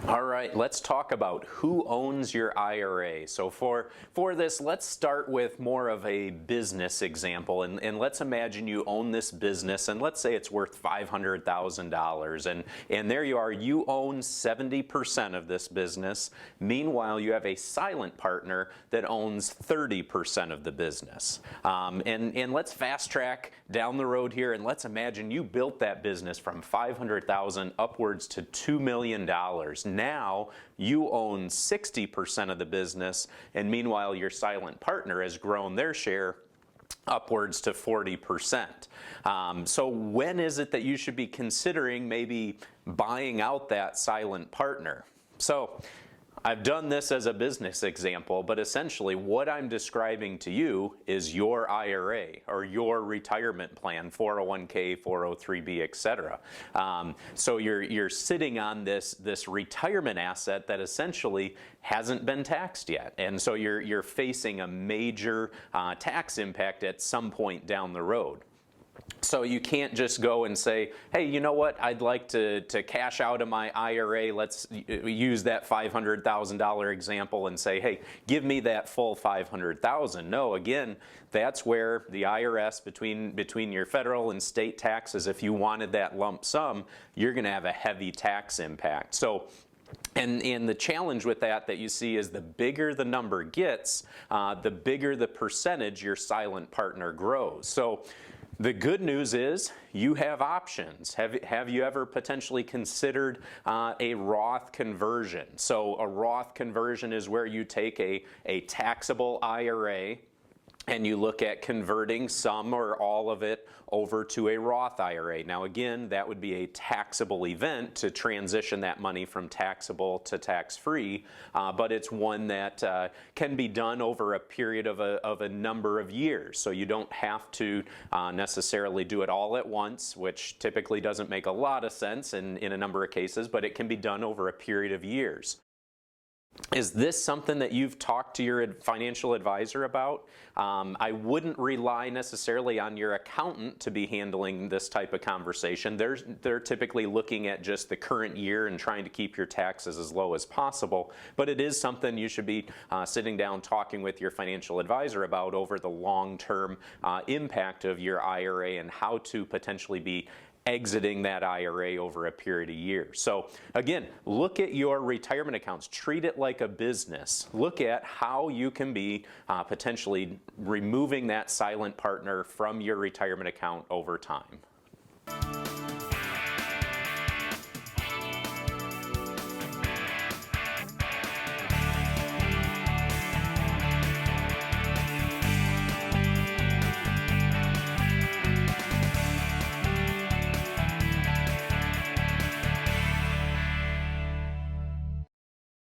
All right, let's talk about who owns your IRA. So for this, let's start with more of a business example, and let's imagine you own this business, and let's say it's worth $500,000, and there you are, you own 70% of this business. Meanwhile, you have a silent partner that owns 30% of the business. And let's fast track down the road here, and let's imagine you built that business from $500,000 upwards to $2 million. Now you own 60% of the business, and meanwhile your silent partner has grown their share upwards to 40%. So when is it that you should be considering maybe buying out that silent partner? So I've done this as a business example, but essentially what I'm describing to you is your IRA or your retirement plan, 401k, 403b, etc. So you're sitting on this retirement asset that essentially hasn't been taxed yet, and so you're facing a major tax impact at some point down the road. So you can't just go and say, hey, you know what, I'd like to cash out of my IRA. Let's use that $500,000 example and say, hey, give me that full $500,000. No, again, that's where the IRS, between your federal and state taxes, if you wanted that lump sum, you're going to have a heavy tax impact. So and the challenge with that you see is the bigger the number gets, the bigger the percentage your silent partner grows. So the good news is you have options. Have you ever potentially considered a Roth conversion? So a Roth conversion is where you take a taxable IRA and you look at converting some or all of it over to a Roth IRA. Now again, that would be a taxable event to transition that money from taxable to tax-free, but it's one that can be done over a period of a number of years. So you don't have to necessarily do it all at once, which typically doesn't make a lot of sense in a number of cases, but it can be done over a period of years. Is this something that you've talked to your financial advisor about? I wouldn't rely necessarily on your accountant to be handling this type of conversation. They're typically looking at just the current year and trying to keep your taxes as low as possible, but it is something you should be sitting down talking with your financial advisor about over the long-term impact of your IRA and how to potentially be exiting that IRA over a period of years. So again, look at your retirement accounts. Treat it like a business. Look at how you can be potentially removing that silent partner from your retirement account over time.